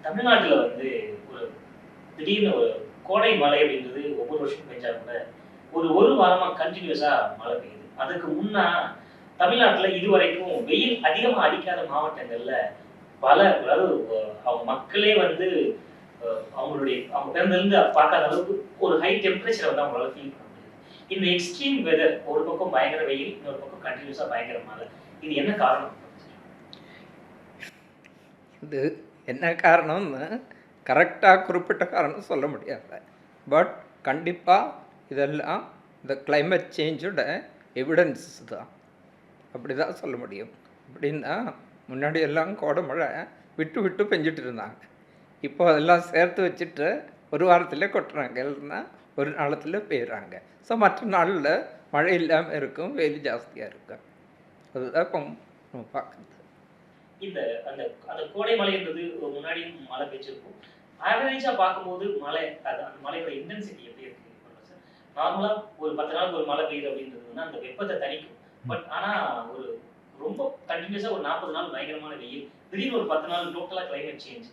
தமிழ்நாட்டுல வந்து ஒரு திடீர்னு ஒரு கோடை மழை அப்படின்றது ஒவ்வொரு வருஷமும் பெஞ்சா கூட ஒரு வாரமா கண்டினியூஸா மழை பெய்யுது. அதுக்கு முன்னா தமிழ்நாட்டுல இதுவரைக்கும் வெயில் அதிகமா அடிக்காத மாவட்டங்கள்ல பல அதாவது அவங்க மக்களே வந்து அவங்க பிறந்திருந்து பார்க்காத அளவுக்கு ஒரு ஹை டெம்பரேச்சரை வந்து அவங்களால ஃபீல் பண்ண முடியுது. இந்த எக்ஸ்ட்ரீம் வெதர் ஒரு பக்கம் பயங்கர வெயில், இன்னொரு பக்கம் கண்டினியூஸா பயங்கர மழை. இது என்ன காரணம்? இது என்ன காரணம்னு கரெக்டாக குறிப்பிட்ட காரணம் சொல்ல முடியாது. பட் கண்டிப்பாக இதெல்லாம் இந்த கிளைமேட் சேஞ்சோட எவிடன்ஸ் தான். அப்படி தான் சொல்ல முடியும். அப்படின்னா முன்னாடி எல்லாம் கோடை மழை விட்டு விட்டு பெஞ்சிட்டு இருந்தாங்க. இப்போ அதெல்லாம் சேர்த்து வச்சுட்டு ஒரு வாரத்தில் கொட்டுறாங்க, இல்லைன்னா ஒரு நாளத்தில் பெய்கிறாங்க. ஸோ மற்ற நாளில் மழை இல்லாமல் இருக்கும், வெயில் ஜாஸ்தியாக இருக்கும். அதுதான் இப்போ நம்ம பார்க்குறது. இந்த அந்த அந்த கோடை மழைன்றது முன்னாடி மழை பெய்ஞ்சிருக்கும். ஆவரேஜா பார்க்கும்போது மழை அது அந்த மழையோட இன்டென்சிட்டி எப்படி இருக்கு சார்? நார்மலா ஒரு 10 நாளுக்கு ஒரு மழை பெய்யுது அப்படின்றதுன்னா அந்த வெப்பத்தை தணிக்கும். பட் ஆனா ஒரு ரொம்ப கண்டினியூஸா ஒரு 40 நாள் பயங்கரமான வெயில், திடீர்னு ஒரு 10 நாள் டோட்டலா கிளைமேட் சேஞ்ச்,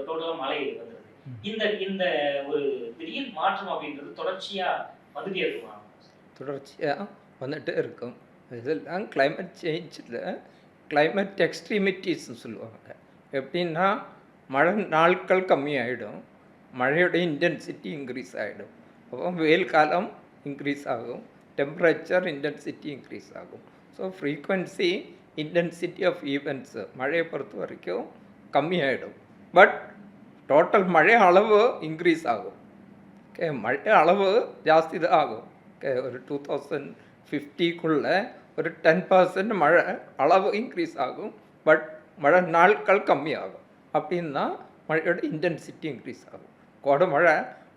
டோட்டலா மழை வந்துருது. இந்த இந்த ஒரு திடீர் மாற்றம் அப்படின்றது தொடர்ச்சியா வந்துட்டே இருக்குமா? தொடர்ச்சியாக வந்துட்டு இருக்கும். இதெல்லாம் கிளைமேட் சேஞ்சில் கிளைமேட் எக்ஸ்ட்ரீமிட்டிஸ்ன்னு சொல்லுவாங்க. எப்படின்னா மழை நாட்கள் கம்மியாயிடும், மழையோட இன்டென்சிட்டி இன்க்ரீஸ் ஆகிடும். அப்போ வெயில் காலம் இன்க்ரீஸ் ஆகும், டெம்பரேச்சர் இன்டென்சிட்டி இன்க்ரீஸ் ஆகும். So frequency intensity of events மழையை பொறுத்த வரைக்கும் கம்மியாயிடும். பட் டோட்டல் மழை அளவு இன்க்ரீஸ் ஆகும். ஓகே, மழை அளவு ஜாஸ்தி தான் ஆகும். ஓகே, ஒரு 2050க்குள்ளே ஒரு 10% மழை அளவு இன்க்ரீஸ் ஆகும். பட் மழை நாட்கள் கம்மியாகும். அப்படின்னா மழையோட இன்டென்சிட்டி இன்க்ரீஸ் ஆகும். கோடை மழை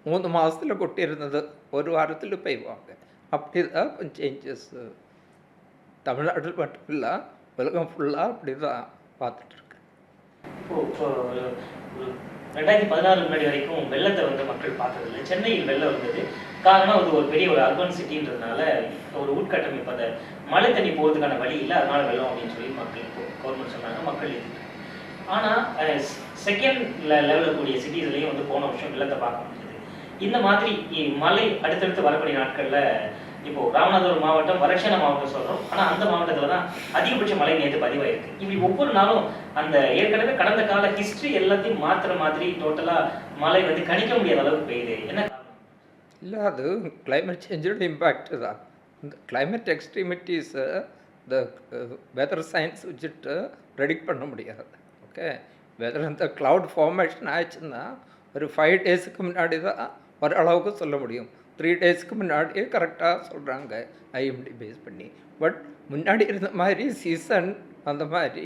3 மாதத்தில் கொட்டியிருந்தது ஒரு வாரத்தில் பெய்வாங்க. அப்படி தான் கொஞ்சம் சேஞ்சஸ் தமிழ்நாட்டில் மட்டும் இல்லை, உலகம் ஃபுல்லாக அப்படி தான் பார்த்துட்ருக்கேன். இப்போ 2016 முன்னாடி வரைக்கும் வெள்ளத்தை வந்து மக்கள் பார்த்ததில்லை. சென்னையில் வெள்ளம் வந்தது. காரணம் அது ஒரு பெரிய ஒரு அர்பன் சிட்டின்றதுனால ஒரு உட்கட்டமைப்பு, அந்த மழை தண்ணி போகிறதுக்கான வழி இல்லை, அதனால வெள்ளம் அப்படின்னு சொல்லி மக்கள் கவர்மெண்ட் சொன்னாங்க, மக்கள் எதிர்த்தாங்க. ஆனால் செகண்ட் லெவலில் கூடிய சிட்டிஸ்லையும் வந்து போன வருஷம் வெள்ளத்தை பார்க்க முடியுது. இந்த மாதிரி மழை அடுத்தடுத்து வரக்கூடிய நாட்களில் இப்போ ராமநாதபுரம் மாவட்டம் வறட்சியான மாவட்டம் சொல்கிறோம், ஆனால் அந்த மாவட்டத்தில் தான் அதிகபட்ச மழை நேற்று பதிவாயிருக்கு. இப்படி ஒவ்வொரு நாளும் அந்த ஏற்கனவே கடந்த கால ஹிஸ்ட்ரி எல்லாத்தையும் மாற்றுற மாதிரி டோட்டலாக மழை வந்து கணிக்க முடியாத அளவுக்கு பெய்யுது. என்ன காரணம்? இல்லை, அது கிளைமேட் சேஞ்சோட இம்பேக்ட் தான். இந்த கிளைமேட் எக்ஸ்ட்ரீமிட்டிஸை இந்த வெதர் சயின்ஸ் வச்சுட்டு ப்ரெடிக்ட் பண்ண முடியாது. ஓகே, வெதர் இந்த க்ளவுட் ஃபார்மேஷன் ஆயிடுச்சுன்னா ஒரு 5 டேஸுக்கு முன்னாடி தான் ஓரளவுக்கு சொல்ல முடியும். 3 டேஸ்க்கு முன்னாடியே கரெக்டாக சொல்கிறாங்க ஐஎம்டி பேஸ் பண்ணி. பட் முன்னாடி இருந்த மாதிரி சீசன் அந்த மாதிரி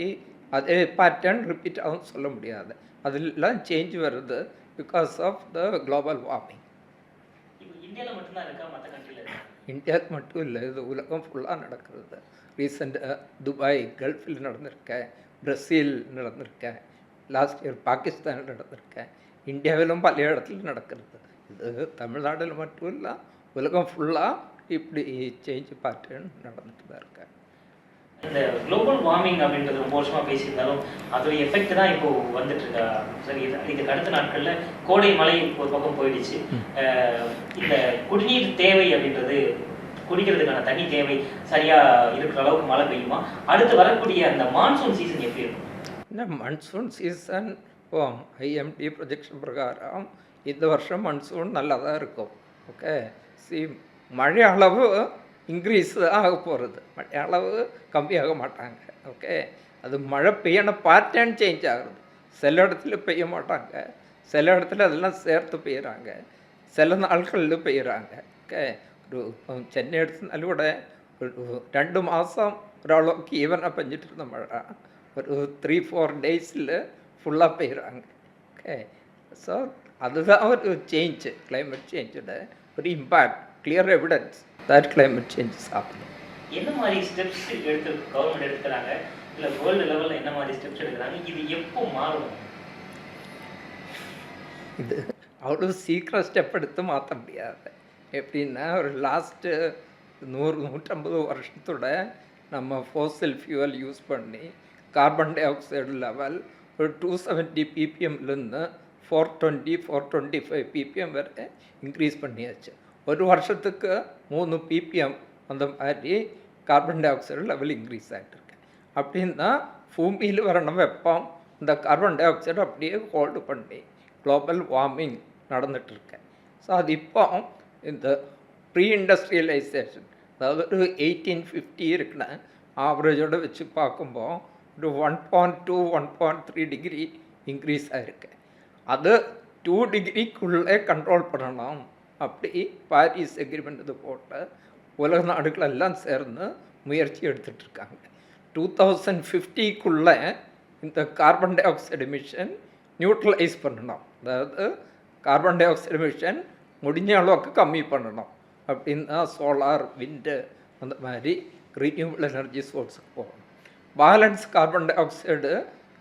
அதே பேட்டர்ன் ரிப்பீட் ஆகும் சொல்ல முடியாது. அதெல்லாம் சேஞ்ச் வருது because of the global warming. இந்தியாவில் மட்டும்தான் இருக்கா, மற்ற கண்ட்ரியில் இருக்கா? இந்தியாவுக்கு மட்டும் இல்லை, இது உலகம் ஃபுல்லாக நடக்கிறது. ரீசெண்டாக துபாய் கல்ஃபில் நடந்திருக்கேன், பிரசீல் நடந்திருக்கேன், லாஸ்ட் இயர் பாகிஸ்தான் நடந்திருக்கேன், இந்தியாவிலும் பல இடத்துல நடக்கிறது. இது தமிழ்நாட்டில் மட்டும் இல்லை, உலகம் ஃபுல்லாக இப்படி சேஞ்ச் பேட்டர்ன் நடந்துட்டு தான் இருக்கேன். இந்த குளோபல் வார்மிங் அப்படின்றது ரொம்ப வருஷமாக பேசியிருந்தாலும் அதோட எஃபெக்ட் தான் இப்போ வந்துட்டு இருக்கா? சரி, இதுக்கு அடுத்த நாட்களில் கோடை மழை ஒரு பக்கம் போயிடுச்சு. இந்த குடிநீர் தேவை அப்படின்றது, குடிக்கிறதுக்கான தண்ணி தேவை சரியா இருக்கிற அளவுக்கு மழை பெய்யுமா? அடுத்து வரக்கூடிய அந்த மான்சூன் சீசன் எப்படி இருக்கும்? இந்த மான்சூன் சீசன் ஐஎம்டி ப்ரொஜெக்ஷன் பிரகாரம் இந்த வருஷம் மன்சூன் நல்லா தான் இருக்கும். ஓகே, மழை அளவு இன்க்ரீஸ் ஆக போகிறது, மழை அளவு கம்மியாக மாட்டாங்க. ஓகே, அது மழை பெய்யணும் பேட்டர்ன் சேஞ்ச் ஆகுது. சில இடத்துல பெய்ய மாட்டாங்க, சில இடத்துல அதெல்லாம் சேர்த்து பெய்கிறாங்க, சில நாட்களில் பெய்கிறாங்க. ஓகே, ஒரு சென்னை எடுத்தனாலும் கூட ஒரு 2 மாதம் ஓரளவுக்கு ஈவனாக பெஞ்சிட்டு இருந்த மழை ஒரு 3-4 டேஸில் ஃபுல்லாக பெய்கிறாங்க. ஓகே, ஸோ அதுதான் ஒரு சேஞ்சு, கிளைமேட் சேஞ்சோட ஒரு impact, clear evidence that climate changes happening. என்ன மாதிரி ஸ்டெப்ஸ் கவர்மெண்ட் எடுக்கிறாங்க, இல்லை வேர்ல்டு லெவலில் என்ன மாதிரி ஸ்டெப்ஸ் எடுக்கிறாங்க, இது எப்போ மாறும்? இது அவ்வளோ சீக்கிரம் ஸ்டெப் எடுத்து மாற்ற முடியாது. எப்படின்னா ஒரு லாஸ்ட்டு 100-150 வருஷத்தோட நம்ம ஃபோசில் ஃபியூவல் யூஸ் பண்ணி கார்பன் டை ஆக்சைடு லெவல் ஒரு 270 ppmலேருந்து 425 ppm வரை இன்க்ரீஸ் பண்ணியாச்சு. ஒரு வருஷத்துக்கு 3 ppm அந்த மாதிரி carbon di oxide level increase ஆகிட்டுருக்கு. அப்படின்னா பூமியில் வர வெப்பம் இந்த கார்பன் டை ஆக்சைடு அப்படியே ஹோல்டு பண்ணி குளோபல் வார்மிங் நடந்துகிட்ருக்கு. ஸோ அது இப்போ இந்த ப்ரீ இண்டஸ்ட்ரியலைசேஷன், அதாவது ஒரு 1850 இருக்குன்னா ஆவரேஜோடு வச்சு பார்க்கும்போது ஒரு 1.2 1.3 டிகிரி இன்க்ரீஸ் ஆகிருக்கு. அது 2 டிகிரிக்குள்ளே கண்ட்ரோல் பண்ணணும். அப்படி பாரிஸ் எக்ரிமெண்ட் இது போட்டு உலக நாடுகள் எல்லாம் சேர்ந்து முயற்சி எடுத்துகிட்ருக்காங்க. 2050க்குள்ளே இந்த carbon dioxide emission neutralise பண்ணணும். அதாவது கார்பன் டை ஆக்சைடு எமிஷன் முடிஞ்ச அளவுக்கு கம்மி பண்ணணும். அப்படின்னா சோலார், விண்டு அந்த மாதிரி ரினியூவபிள் எனர்ஜி சோர்ஸுக்கு போகணும். Balance carbon dioxide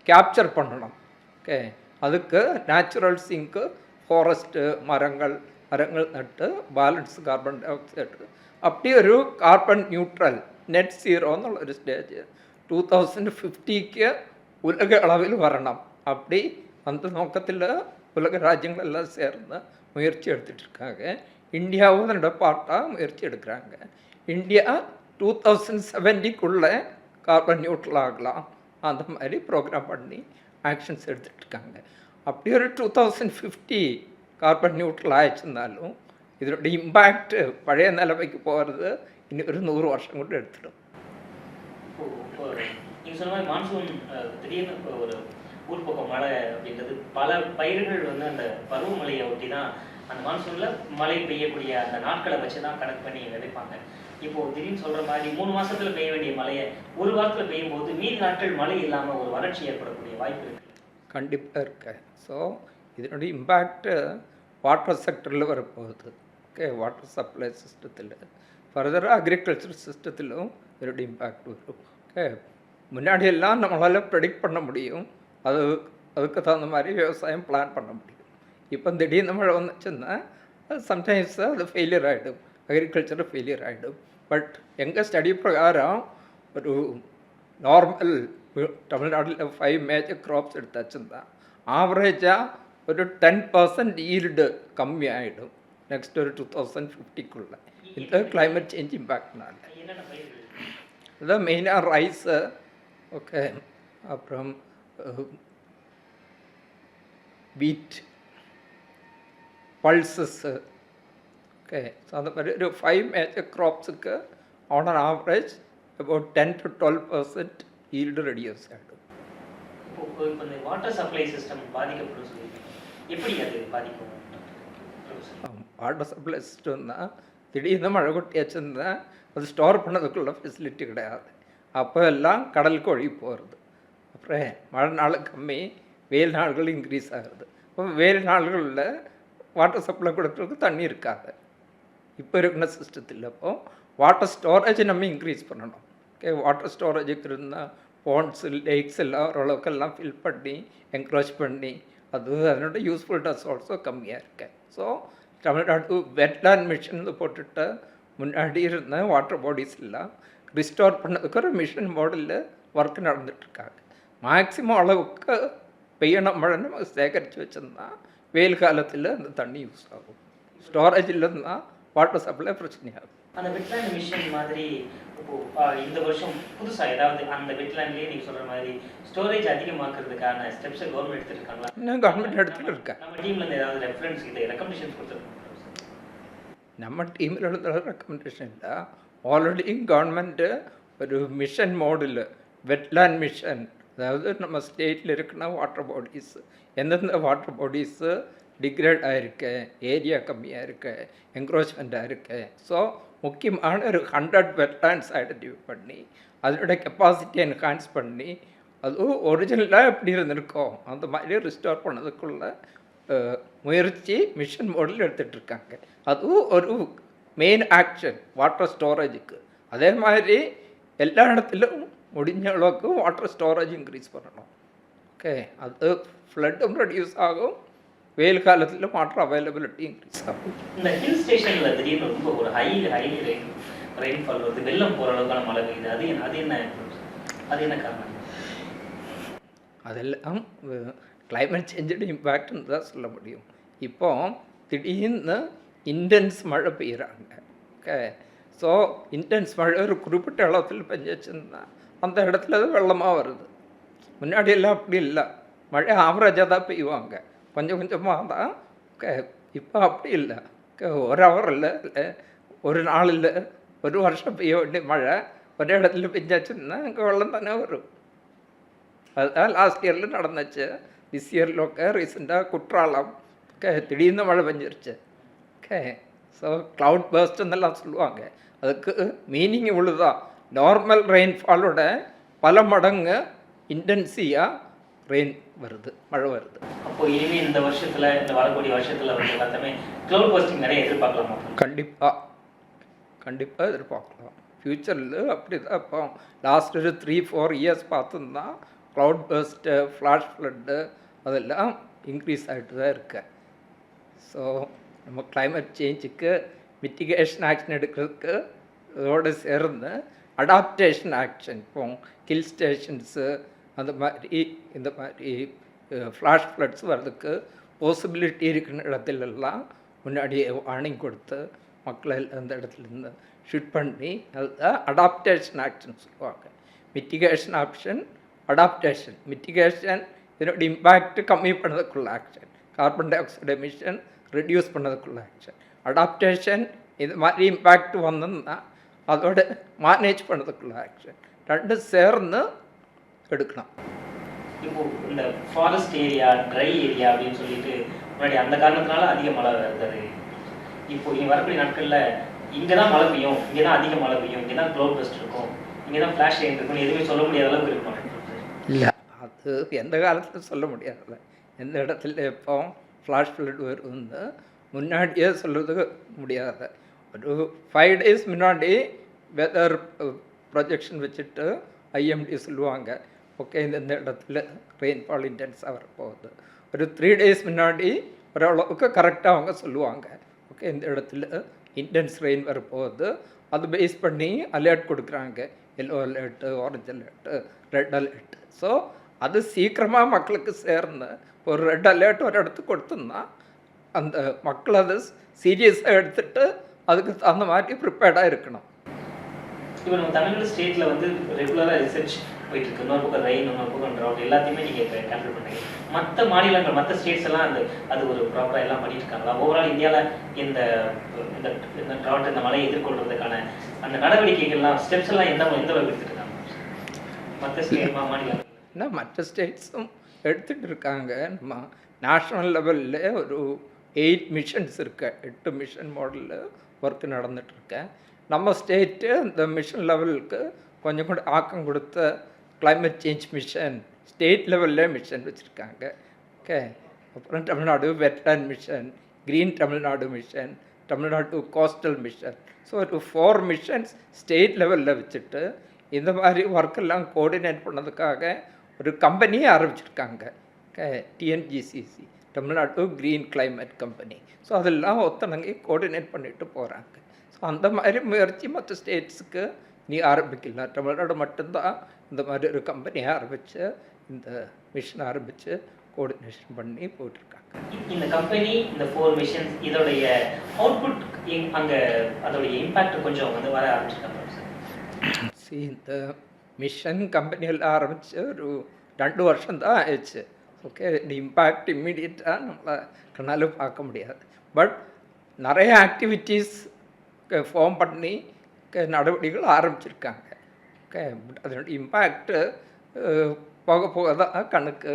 capture பண்ணணும். ஓகே, அதுக்கு நேச்சுரல் சிங்க்கு, ஃபாரஸ்ட்டு, மரங்கள் நட்டு பேலன்ஸ் கார்பன் டை ஆக்சைடு அப்படி ஒரு கார்பன் நியூட்ரல் நெட் ஜீரோ எന്നുള്ളൊരു സ്റ്റേജ് 2050க்கு உலக அளவில் வரணும். அப்படி அந்த நோக்கத்தில் உலக ராஜ்யங்களெல்லாம் சேர்ந்து முயற்சி எடுத்துகிட்ருக்காங்க. இந்தியாவும் அதோட பார்ட்டாக முயற்சி எடுக்கிறாங்க. இந்தியா 2070க்குள்ளே கார்பன் நியூட்ரல் ஆகலாம் அந்த மாதிரி ப்ரோக்ராம் பண்ணி ஆக்ஷன்ஸ் எடுத்துகிட்ருக்காங்க. அப்படி ஒரு 2050 கார்பன் நியூட்ரல் ஆயிடுச்சுருந்தாலும் இதனுடைய இம்பேக்ட் பழைய நிலைமைக்கு போகிறது இன்னும் ஒரு 100 வருஷம் கூட எடுத்துடும். நீங்கள் சொன்ன மாதிரி மான்சூன் திடீர்னு இப்போ ஒரு ஊர் பக்கம் மழை அப்படின்றது பல பயிர்கள் வந்து அந்த பருவமழையை ஒட்டி தான் அந்த மான்சூனில் மழை பெய்யக்கூடிய அந்த நாட்களை வச்சு தான் கணக்கு பண்ணி விதைப்பாங்க. இப்போது திடீர்னு சொல்கிற மாதிரி 3 மாதத்தில் பெய்ய வேண்டிய மழையை ஒரு வாரத்தில் பெய்யும் போது மீதி நாட்கள் மழை இல்லாமல் ஒரு வறட்சி ஏற்படக்கூடிய வாய்ப்பு இருக்குது. கண்டிப்பாக இருக்கு. ஸோ இதனுடைய இம்பேக்டு வாட்டர் செக்டரில் வரப்போகுது. ஓகே, வாட்டர் சப்ளை சிஸ்டத்தில், ஃபர்தராக அக்ரிகல்ச்சர் சிஸ்டத்திலும் இதனுடைய இம்பேக்ட் வரும். ஓகே, முன்னாடியெல்லாம் நம்மளால் ப்ரெடிக்ட் பண்ண முடியும், அதுக்கு தகுந்த மாதிரி விவசாயம் பிளான் பண்ண முடியும். இப்போ திடீர்னு மழை வந்துச்சுன்னா அது சம்டைம்ஸ் அது ஃபெயிலியர் ஆகிடும், அக்ரிகல்ச்சர் ஃபெயிலியர் ஆகிடும். பட் எங்கள் ஸ்டடி பிரகாரம் ஒரு நார்மல் தமிழ்நாட்டில் 5 மேஜர் க்ராப்ஸ் எடுத்தாச்சுன்னா ஆவரேஜாக ஒரு 10% ஈல்டு கம்மி ஆகிடும் நெக்ஸ்ட் ஒரு 2050க்குள்ளே இந்த கிளைமேட் சேஞ்ச் இம்பேக்ட்னால. இதுதான் மெயினாக ரைஸு, ஓகே, அப்புறம் வீட், பல்சஸ்ஸு, ஓகே. ஸோ அந்த மாதிரி ஒரு 5 மேஜர் க்ராப்ஸுக்கு on an average about 10 to 12% yield reduce ஆகிடும். இப்போ இந்த வாட்டர் சப்ளை சிஸ்டம் பாதிக்கப்படும் சொல்லி எப்படி அது பாதிக்கும்? வாட்டர் சப்ளை சிஸ்டம்னா திடீர்னு மழை கொட்டியாச்சுன்னா அது ஸ்டோர் பண்ணதுக்குள்ள ஃபெசிலிட்டி கிடையாது. அப்போ எல்லாம் கடலுக்கு ஒழுகி போகிறது. அப்புறம் மழை நாள் கம்மி, வெயில் நாள்கள் இன்க்ரீஸ் ஆகுது. இப்போ வெயில் நாள்களில் வாட்டர் சப்ளை கொடுக்குறதுக்கு தண்ணி இருக்காது இப்போ இருக்கிற சிஸ்டத்தில். அப்போது வாட்டர் ஸ்டோரேஜ் நம்ம இன்க்ரீஸ் பண்ணணும். ஓகே, வாட்டர் ஸ்டோரேஜுக்கு இருந்தால் பாண்ட்ஸு, லேக்ஸ் எல்லாம் ஓரளவுக்கெல்லாம் ஃபில் பண்ணி என்க்ரோச் பண்ணி அது அதனோட யூஸ்ஃபுல்னஸ் ஆல்சோ கம்மியாக இருக்கு. ஸோ தமிழ்நாடு வெட்லேண்ட் மிஷன் போட்டுட்டு முன்னாடி இருந்த வாட்டர் பாடிஸ் எல்லாம் ரிஸ்டோர் பண்ணதுக்கு ஒரு மிஷன் மாடலில் ஒர்க் நடந்துகிட்ருக்காங்க. மேக்ஸிமம் அளவுக்கு பெய்யணும் மழை நம்ம சேகரித்து வச்சுருந்தா வெயில் காலத்தில் அந்த தண்ணி யூஸ் ஆகும். ஸ்டோரேஜ் இல்லைன்னா வாட்டர் சப்ளை பிரச்சனையாகும். அந்த வெட்லேண்ட் மிஷன் மாதிரி இப்போ இந்த வருஷம் புதுசாக ஏதாவது அந்த வெட்லேண்ட்லேயே நீங்கள் சொல்கிற மாதிரி ஸ்டோரேஜ் அதிகமாக்குறதுக்கான ஸ்டெப்ஸை கவர்மெண்ட் எடுத்துருக்காங்களா? இன்னும் கவர்மெண்ட் எடுத்துகிட்டு இருக்கா. நம்ம டீம்லேருந்து ஏதாவது ரெஃபரன்ஸ் இதை ரெக்கமெண்டேஷன் கொடுத்துருக்கோம்? நம்ம டீமில் எடுத்த ரெக்கமெண்டேஷன் இல்லை. ஆல்ரெடி கவர்மெண்ட்டு ஒரு மிஷன் மோடில் வெட்லேண்ட் மிஷன், அதாவது நம்ம ஸ்டேட்டில் இருக்குன்னா வாட்டர் பாடிஸ், எந்தெந்த வாட்டர் பாடிஸு டிக்ரேட் ஆகிருக்கு, ஏரியா கம்மியாக இருக்கு, என்க்ரோச்மெண்ட்டாக இருக்குது. ஸோ முக்கியமான ஒரு 100 வெட்லேண்ட்ஸ் ஐடென்டிஃபை பண்ணி அதோட கெப்பாசிட்டி என்ஹான்ஸ் பண்ணி அதுவும் ஒரிஜினலாக எப்படி இருந்திருக்கோம் அந்த மாதிரி ரிஸ்டோர் பண்ணதுக்குள்ள முயற்சி மிஷன் மோடில் எடுத்துகிட்ருக்காங்க. அதுவும் ஒரு மெயின் ஆக்ஷன் வாட்டர் ஸ்டோரேஜுக்கு. அதே மாதிரி எல்லா இடத்துலையும் முடிஞ்ச அளவுக்கு வாட்டர் ஸ்டோரேஜ் இன்க்ரீஸ் பண்ணணும். ஓகே, அது ஃப்ளட்டும் ரெடியூஸ் ஆகும், வெயில் காலத்தில் வாட்டர் அவைலபிலிட்டி இன்க்ரீஸ் ஆகும். இந்த ஹில் ஸ்டேஷனில் திடீர்னு ரொம்ப ஒரு ஹைலி ரெயின்ஃபால் வருது, வெள்ளம் போகிற அளவுக்கான மழை பெய்யுது, அது என்ன காரணம்? அதெல்லாம் கிளைமேட் சேஞ்சோட இம்பேக்ட்னு தான் சொல்ல முடியும். இப்போ திடீர்னு இன்டென்ஸ் மழை பெய்கிறாங்க. ஓகே, ஸோ இன்டென்ஸ் மழை ஒரு குறிப்பிட்ட அளவில் பெஞ்சிச்சுன்னா அந்த இடத்துல அது வெள்ளமாக வருது. முன்னாடியெல்லாம் அப்படி இல்லை, மழை ஆவரேஜாக தான் பெய்வாங்க, கொஞ்சம் கொஞ்சமாக தான். ஓகே, இப்போ அப்படி இல்லை. ஒரு ஹவர் இல்லை, ஒரு நாள் இல்லை, ஒரு வருஷம் பெய்ய வேண்டிய மழை ஒரு இடத்துல பெஞ்சாச்சுன்னா அங்கே வெள்ளம் தானே வரும். அதுதான் லாஸ்ட் இயரில் நடந்துச்சு. திஸ் இயரில் ரீசெண்டாக குற்றாலம் திடீர்னு மழை பெஞ்சிருச்சு. ஓகே, ஸோ க்ளவுட் பர்ஸ்ட்னெல்லாம் சொல்லுவாங்க. அதுக்கு மீனிங் இவ்வளோதான், நார்மல் ரெயின்ஃபாலோட பல மடங்கு இன்டென்சியாக ரெயின் வருது, மழை வருது. அப்போ இனிமேல் இந்த வருஷத்தில், இந்த வரக்கூடிய வருஷத்தில் வந்து எல்லாத்தையுமே க்ளவுட் பர்ஸ்டிங் நிறைய எதிர்பார்க்கலாமா? கண்டிப்பாக எதிர்பார்க்கலாம். ஃப்யூச்சரில் அப்படி தான். இப்போ லாஸ்ட் ஒரு 3-4 இயர்ஸ் பார்த்தோம்னா க்ளவுட் பர்ஸ்ட்டு, ஃப்ளாஷ் ஃப்ளட்டு அதெல்லாம் இன்க்ரீஸ் ஆகிட்டு தான் இருக்கு. ஸோ நம்ம கிளைமேட் சேஞ்சுக்கு மிட்டிகேஷன் ஆக்ஷன் எடுக்கிறதுக்கு இதோடு சேர்ந்து அடாப்டேஷன் ஆக்ஷன், இப்போ ஹில் ஸ்டேஷன்ஸு அந்த மாதிரி இந்த மாதிரி ஃப்ளாஷ் ஃப்ளட்ஸ் வர்றதுக்கு பாசிபிலிட்டி இருக்கிற இடத்துலலாம் முன்னாடியே வார்னிங் கொடுத்து மக்களை அந்த இடத்துலேருந்து ஷிஃப்ட் பண்ணி அதுதான் அடாப்டேஷன் ஆக்ஷன் சொல்லுவாங்க. Mitigation option, adaptation. மிட்டிகேஷன் இதனோட இம்பேக்ட் கம்மி பண்ணதுக்குள்ள action, carbon dioxide emission reduce பண்ணதுக்குள்ள ஆக்ஷன். அடாப்டேஷன் இது மாதிரி இம்பேக்ட் வந்ததுன்னா அதோட மேனேஜ் பண்ணதுக்குள்ள ஆக்ஷன். ரெண்டும் சேர்ந்து எடுக்கலாம். இப்போ இந்த ஃபாரஸ்ட் ஏரியா, ட்ரை ஏரியா அப்படின்னு சொல்லிட்டு முன்னாடி அந்த காரணத்தினால அதிக மழை இருந்தது. இப்போ இனி வரக்கூடிய நாட்களில் இங்கே தான் மழை பெய்யும், இங்கே தான் அதிக மழை பெய்யும், இங்கே தான் க்ளவுட் பர்ஸ்ட் இருக்கும், இங்கே தான் ஃப்ளாஷ் ரெயின் இருக்கும், எதுவுமே சொல்ல முடியாத அளவுக்கு இருக்கும். இல்லை, அது எந்த காலத்தில் சொல்ல முடியாதுல்ல. எந்த இடத்துல எப்போ ஃப்ளாஷ் ஃப்ளட் வரும்னு முன்னாடியே சொல்கிறது முடியாது. ஒரு 5 days முன்னாடி வெதர் ப்ரொஜெக்ஷன் வச்சுட்டு ஐஎம்டி சொல்லுவாங்க, ஓகே இந்த இடத்துல ரெயின்ஃபால் இன்டென்ஸாக வரப்போகுது. ஒரு 3 days முன்னாடி ஓரளவுக்கு கரெக்டாக அவங்க சொல்லுவாங்க, ஓகே இந்த இடத்துல இன்டென்ஸ் ரெயின் வரப்போகுது. அது பேஸ் பண்ணி அலர்ட் கொடுக்குறாங்க, yellow alert, orange alert, red alert. So அது சீக்கிரமாக மக்களுக்கு சேர்ந்து ஒரு ரெட் அலர்ட் ஒரு இடத்துக்கு கொடுத்தோம்னா அந்த மக்கள் அதை சீரியஸாக எடுத்துகிட்டு அதுக்கு தகுந்த மாதிரி ப்ரிப்பேர்டாக இருக்கணும். இப்போ நம்ம தமிழ்நாடு ஸ்டேட்டில் வந்து ரெகுலராக ரிசர்ச் போயிட்டு இருக்கு. இன்னொரு பக்கம் ரெயின், இன்னொரு பக்கம் ட்ரவுட், எல்லாத்தையுமே நீங்கள் இப்போ கேல்குலேட் பண்ணுறீங்க. மற்ற மாநிலங்கள், மற்ற ஸ்டேட்ஸ் எல்லாம் அது ஒரு ப்ராப்பராக எல்லாம் பண்ணிட்டு இருக்காங்களா? ஓவரால் இந்தியாவில் இந்த இந்த ட்ரவுட், இந்த மழையை எதிர்கொள்றதுக்கான அந்த நடவடிக்கைகள்லாம், ஸ்டெப்ஸ் எல்லாம் எந்த அளவுக்கு எடுத்துட்டு இருக்காங்க மற்ற ஸ்டேட் மாநிலங்கள்? ஏன்னா மற்ற ஸ்டேட்ஸும் எடுத்துகிட்டு இருக்காங்க. நம்ம நேஷ்னல் லெவலில் ஒரு 8 மிஷன்ஸ் இருக்கு, 8 மிஷன் மாடலில் ஒர்க் நடந்துகிட்ருக்கேன். நம்ம ஸ்டேட்டு இந்த மிஷன் லெவலுக்கு கொஞ்சம் கூட ஆக்கம் கொடுத்த கிளைமேட் சேஞ்ச் மிஷன், ஸ்டேட் லெவலில் மிஷன் வச்சுருக்காங்க. ஓகே, அப்புறம் Tamil Nadu wetland mission, green Tamil Nadu mission, Tamil Nadu coastal mission. So ஒரு 4 மிஷன்ஸ் ஸ்டேட் லெவலில் வச்சுட்டு இந்த மாதிரி ஒர்க்கெல்லாம் கோஆர்டினேட் பண்ணதுக்காக ஒரு கம்பெனியே ஆரம்பிச்சிருக்காங்க, TNGCC, Tamil Nadu green climate company. So அதெல்லாம் ஒத்தனங்க கோஆர்டினேட் பண்ணிட்டு போகிறாங்க. ஸோ அந்த மாதிரி முயற்சி மற்ற ஸ்டேட்ஸுக்கு நீ ஆரம்பிக்கலாம். தமிழ்நாடு மட்டும்தான் இந்த மாதிரி ஒரு கம்பெனியை ஆரம்பித்து இந்த மிஷன் ஆரம்பித்து கோஆர்டினேஷன் பண்ணி போயிட்டுருக்காங்க. இந்த கம்பெனி, இந்த 4 மிஷன்ஸ், இதோடைய அவுட்புட் அங்கே அதோடைய இம்பேக்ட் கொஞ்சம் வந்து வர ஆரம்பிச்சிருக்காங்க. இந்த மிஷன் கம்பெனியில் ஆரம்பித்து ஒரு 2 வருஷம் தான் ஆயிடுச்சு. ஓகே, இந்த இம்பேக்ட் இம்மீடியட்டாக நம்மளை கண்ணால் பார்க்க முடியாது. பட் நிறைய ஆக்டிவிட்டீஸ் ஃபார்ம் பண்ணி நடவடிக்கைகள் ஆரம்பிச்சிருக்காங்க. ஓகே, பட் அதனுடைய இம்பேக்ட்டு போக போக தான் கணக்கு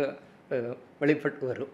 வெளிப்பட்டு வரும்.